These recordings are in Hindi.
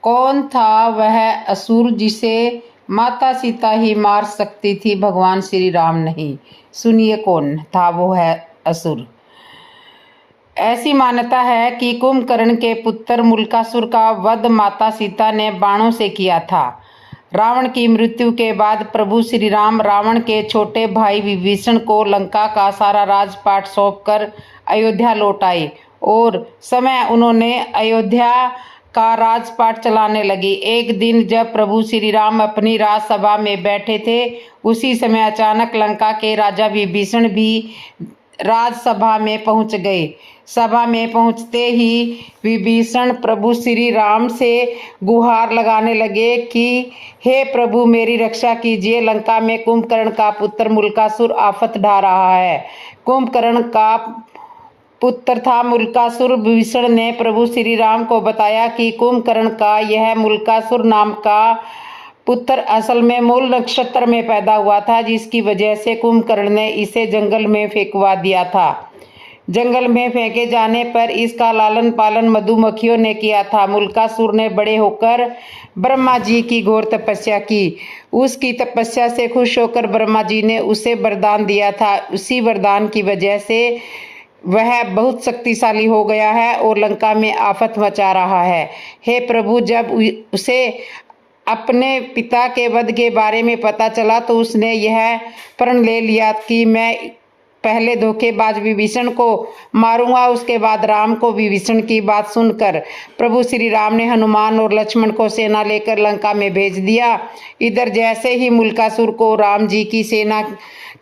कौन था वह असुर जिसे माता सीता ही मार सकती थी, भगवान श्री राम नहीं? सुनिए कौन था वो है असुर। ऐसी मान्यता है कि कुंभकर्ण के पुत्र मूलकासुर का वध माता सीता ने बाणों से किया था। रावण की मृत्यु के बाद प्रभु श्री राम रावण के छोटे भाई विभीषण को लंका का सारा राजपाट सौंपकर अयोध्या लौट आए और समय उन्होंने अयोध्या का राजपाट चलाने लगी। एक दिन जब प्रभु श्री राम अपनी राजसभा में बैठे थे, उसी समय अचानक लंका के राजा विभीषण भी राजसभा में पहुंच गए। सभा में पहुंचते ही विभीषण प्रभु श्री राम से गुहार लगाने लगे कि हे प्रभु, मेरी रक्षा कीजिए। लंका में कुंभकर्ण का पुत्र मूलकासुर आफत ढा रहा है। कुंभकर्ण का पुत्र था मूलकासुर। विभीषण ने प्रभु श्री राम को बताया कि कुंभकर्ण का यह मूलकासुर नाम का पुत्र असल में मूल नक्षत्र में पैदा हुआ था, जिसकी वजह से कुंभकर्ण ने इसे जंगल में फेंकवा दिया था। जंगल में फेंके जाने पर इसका लालन पालन मधुमक्खियों ने किया था। मूलकासुर ने बड़े होकर ब्रह्मा जी की घोर तपस्या की। उसकी तपस्या से खुश होकर ब्रह्मा जी ने उसे वरदान दिया था। उसी वरदान की वजह से वह बहुत शक्तिशाली हो गया है और लंका में आफत मचा रहा है। हे प्रभु, जब उसे अपने पिता के वध के बारे में पता चला तो उसने यह प्रण ले लिया कि मैं पहले धोखेबाज विभीषण को मारूंगा, उसके बाद राम को। विभीषण की बात सुनकर प्रभु श्री राम ने हनुमान और लक्ष्मण को सेना लेकर लंका में भेज दिया। इधर जैसे ही मूलकासुर को राम जी की सेना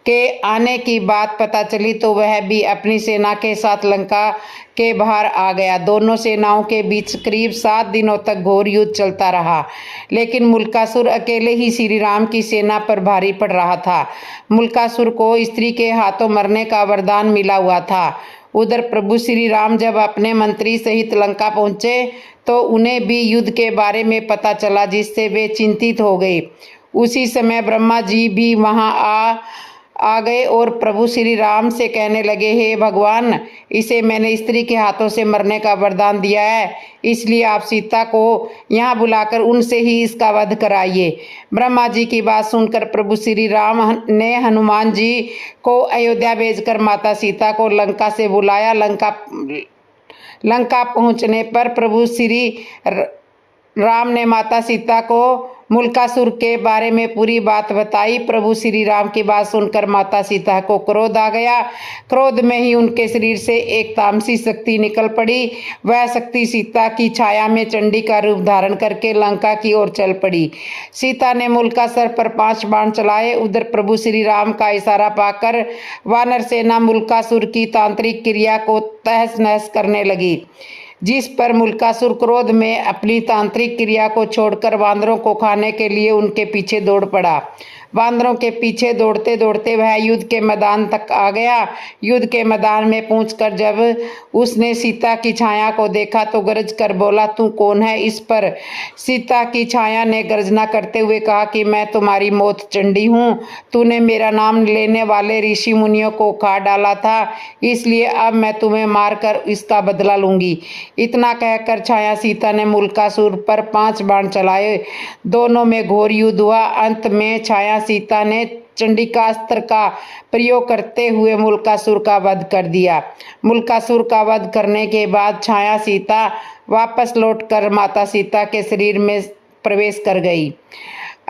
के आने की बात पता चली तो वह भी अपनी सेना के साथ लंका के बाहर आ गया। दोनों सेनाओं के बीच करीब 7 दिनों तक घोर युद्ध चलता रहा, लेकिन मूलकासुर अकेले ही श्री राम की सेना पर भारी पड़ रहा था। मूलकासुर को स्त्री के हाथों मरने का वरदान मिला हुआ था। उधर प्रभु श्री राम जब अपने मंत्री सहित लंका पहुंचे तो उन्हें भी युद्ध के बारे में पता चला, जिससे वे चिंतित हो गए। उसी समय ब्रह्मा जी भी वहां आ गए और प्रभु श्री राम से कहने लगे, हे भगवान, इसे मैंने स्त्री के हाथों से मरने का वरदान दिया है, इसलिए आप सीता को यहाँ बुलाकर उनसे ही इसका वध कराइए। ब्रह्मा जी की बात सुनकर प्रभु श्री राम ने हनुमान जी को अयोध्या भेजकर माता सीता को लंका से बुलाया। लंका पहुँचने पर प्रभु श्री राम ने माता सीता को मूलकासुर के बारे में पूरी बात बताई। प्रभु श्री राम की बात सुनकर माता सीता को क्रोध आ गया। क्रोध में ही उनके शरीर से एक तामसी शक्ति निकल पड़ी। वह शक्ति सीता की छाया में चंडी का रूप धारण करके लंका की ओर चल पड़ी। सीता ने मूलकासुर पर 5 बाण चलाए। उधर प्रभु श्री राम का इशारा पाकर वानर सेना मूलकासुर की तांत्रिक क्रिया को तहस नहस करने लगी, जिस पर मूलकासुर क्रोध में अपनी तांत्रिक क्रिया को छोड़कर वानरों को खाने के लिए उनके पीछे दौड़ पड़ा। वानरों के पीछे दौड़ते दौड़ते वह युद्ध के मैदान तक आ गया। युद्ध के मैदान में पहुंचकर जब उसने सीता की छाया को देखा तो गरज कर बोला, तू कौन है? इस पर सीता की छाया ने गर्जना करते हुए कहा कि मैं तुम्हारी मौत चंडी हूँ। तूने मेरा नाम लेने वाले ऋषि मुनियों को खा डाला था, इसलिए अब मैं तुम्हें मारकर इसका बदला लूंगी। इतना कहकर छाया सीता ने मूलकासुर पर 5 बाण चलाए। दोनों में घोर युद्ध हुआ। अंत में छाया सीता ने चंडिकास्त्र का प्रयोग करते हुए मूलकासुर का वध कर दिया। मूलकासुर का वध करने के बाद छाया सीता वापस लौटकर माता सीता के शरीर में प्रवेश कर गई।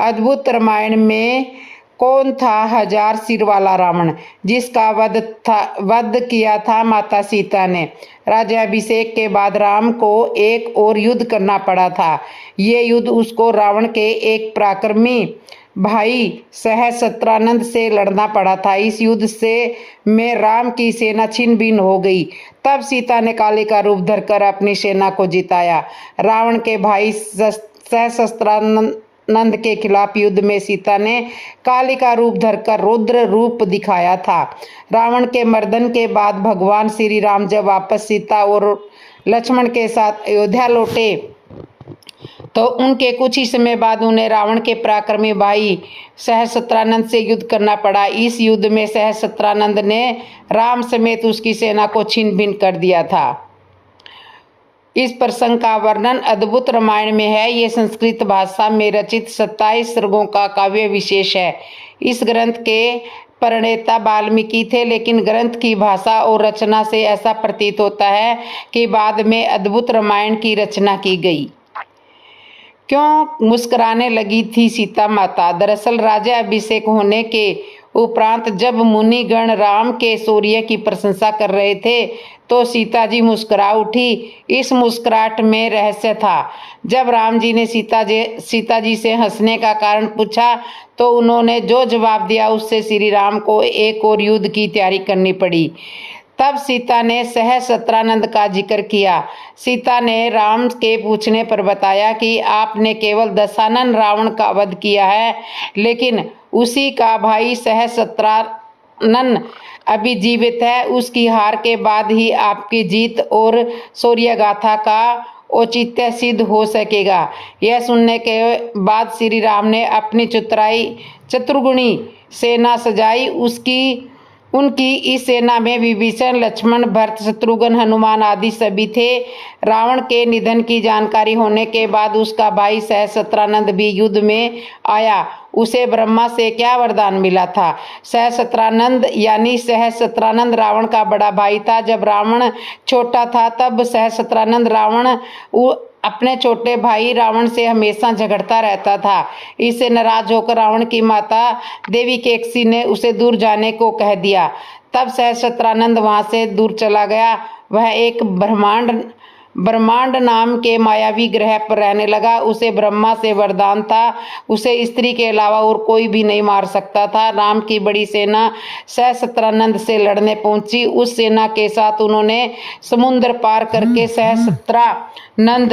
अद्भुत रामायण में कौन था 1000 सिर वाला रावण, जिसका वध किया था माता सीता ने? राज्याभिषेक के बाद राम को एक और युद्ध करना पड़ा था। ये युद्ध उसको रावण के एक पराक्रमी भाई सहस्त्रानंद से लड़ना पड़ा था। इस युद्ध से में राम की सेना छिन्न भिन्न हो गई। तब सीता ने काली का रूप धरकर अपनी सेना को जिताया। रावण के भाई सहस्त्रानंद के खिलाफ युद्ध में सीता ने काली का रूप धरकर रुद्र रूप दिखाया था। रावण के मर्दन के बाद भगवान श्री राम जब वापस सीता और लक्ष्मण के साथ अयोध्या लौटे तो उनके कुछ ही समय बाद उन्हें रावण के पराक्रमी भाई सहस्त्रानंद से युद्ध करना पड़ा। इस युद्ध में सहस्त्रानंद ने राम समेत उसकी सेना को छिन्न भिन्न कर दिया था। इस प्रसंग का वर्णन अद्भुत रामायण में है। ये संस्कृत भाषा में रचित 27 सर्गों का काव्य विशेष है। इस ग्रंथ के प्रणेता वाल्मीकि थे, लेकिन ग्रंथ की भाषा और रचना से ऐसा प्रतीत होता है कि बाद में अद्भुत रामायण की रचना की गई। क्यों मुस्कुराने लगी थी सीता माता? दरअसल राजा अभिषेक होने के उपरांत जब मुनिगण राम के शौर्य की प्रशंसा कर रहे थे तो सीता जी मुस्कुरा उठी। इस मुस्कुराहट में रहस्य था। जब राम जी ने सीता जी से हंसने का कारण पूछा तो उन्होंने जो जवाब दिया उससे श्री राम को एक और युद्ध की तैयारी करनी पड़ी। तब सीता ने सहस्त्रानंद का जिक्र किया। सीता ने राम के पूछने पर बताया कि आपने केवल दशानन रावण का वध किया है, लेकिन उसी का भाई सहस्त्रानन अभी जीवित है। उसकी हार के बाद ही आपकी जीत और शौर्य गाथा का औचित्य सिद्ध हो सकेगा। यह सुनने के बाद श्री राम ने अपनी चतुर्गुणी सेना सजाई। उनकी इस सेना में विभीषण, लक्ष्मण, भरत, शत्रुघ्न, हनुमान आदि सभी थे। रावण के निधन की जानकारी होने के बाद उसका भाई सहस्त्रानंद भी युद्ध में आया। उसे ब्रह्मा से क्या वरदान मिला था? सहस्त्रानंद यानी सहस्त्रानंद रावण का बड़ा भाई था। जब रावण छोटा था तब सहस्त्रानंद रावण अपने छोटे भाई रावण से हमेशा झगड़ता रहता था। इससे नाराज होकर रावण की माता देवी केकसी ने उसे दूर जाने को कह दिया। तब सहस्त्रानंद वहां से दूर चला गया। वह एक ब्रह्मांड नाम के मायावी ग्रह पर रहने लगा। उसे ब्रह्मा से वरदान था, उसे स्त्री के अलावा और कोई भी नहीं मार सकता था। राम की बड़ी सेना सहस्त्रानंद से लड़ने पहुंची। उस सेना के साथ उन्होंने समुद्र पार करके सहस्त्रानंद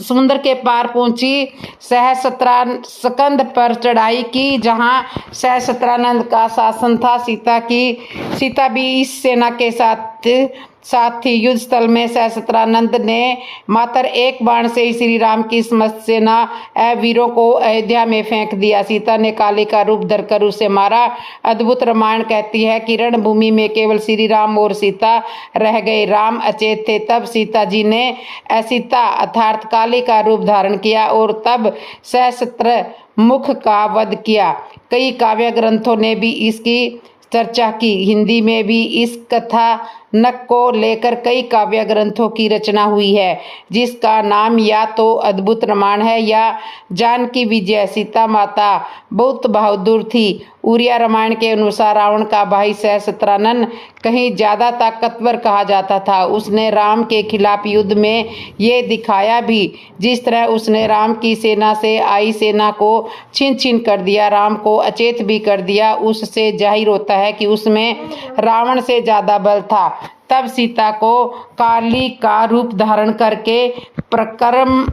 समुद्र के पार पहुंची। सहस्त्रास्कंद पर चढ़ाई की, जहां सहस्त्रानंद का शासन था। सीता भी इस सेना के साथ थी। युद्ध स्थल में सहस्त्रानंद ने मात्र एक बाण से ही श्री राम की समस्त सेना वीरों को अयोध्या में फेंक दिया। सीता ने काली का रूप धरकर उसे मारा। अद्भुत रामायण कहती है कि रणभूमि में केवल श्री राम और सीता रह गए। राम अचेत थे। तब सीता जी ने असीता अर्थात काली का रूप धारण किया और तब सहस्त्र मुख का वध किया। कई काव्य ग्रंथों ने भी इसकी चर्चा की। हिंदी में भी इस कथानक को लेकर कई काव्य ग्रंथों की रचना हुई है, जिसका नाम या तो अद्भुत रामायण है या जानकी विजय। सीता माता बहुत बहादुर थी। उरिया रामायण के अनुसार रावण का भाई सहस्त्रानंद कहीं ज्यादा ताकतवर कहा जाता था। उसने राम के खिलाफ युद्ध में ये दिखाया भी। जिस तरह उसने राम की सेना से आई सेना को छीन छीन कर दिया, राम को अचेत भी कर दिया, उससे जाहिर होता है कि उसमें रावण से ज्यादा बल था। तब सीता को काली का रूप धारण करके प्रकारम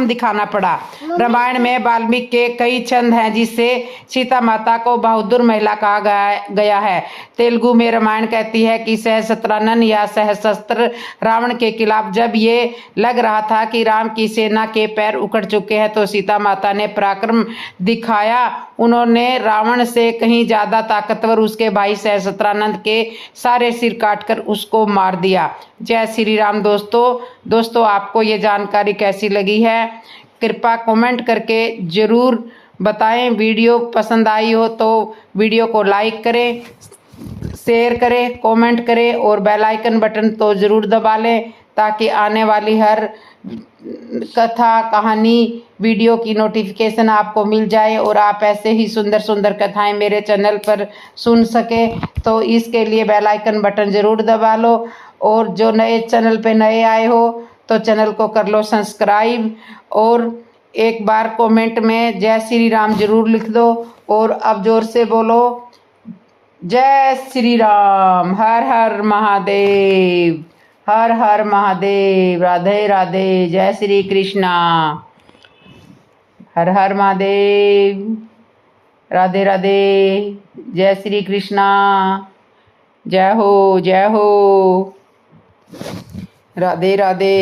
दिखाना पड़ा। रामायण में वाल्मीकि के कई छंद हैं, जिससे सीता माता को बहादुर महिला कहा गया है। तेलुगु में रामायण कहती है कि सहस्त्रानंद या सहस्त्र रावण के खिलाफ जब ये लग रहा था कि राम की सेना के पैर उखड़ चुके हैं तो सीता माता ने पराक्रम दिखाया। उन्होंने रावण से कहीं ज्यादा ताकतवर उसके भाई सहस्त्रानंद के सारे सिर काटकर उसको मार दिया। जय श्री राम। दोस्तों आपको ये जानकारी कैसी लगी है कृपया कमेंट करके ज़रूर बताएं। वीडियो पसंद आई हो तो वीडियो को लाइक करें, शेयर करें, कमेंट करें और बेल आइकन बटन तो ज़रूर दबा लें, ताकि आने वाली हर कथा कहानी वीडियो की नोटिफिकेशन आपको मिल जाए और आप ऐसे ही सुंदर सुंदर कथाएं मेरे चैनल पर सुन सके। तो इसके लिए बेल आइकन बटन ज़रूर दबा लो और जो नए चैनल पे नए आए हो तो चैनल को कर लो सब्सक्राइब और एक बार कमेंट में जय श्री राम ज़रूर लिख दो और अब जोर से बोलो जय श्री राम। हर हर महादेव, हर हर महादेव। राधे राधे। जय श्री कृष्णा। हर हर महादेव। राधे राधे। जय श्री कृष्णा। जय हो, जय हो। राधे राधे।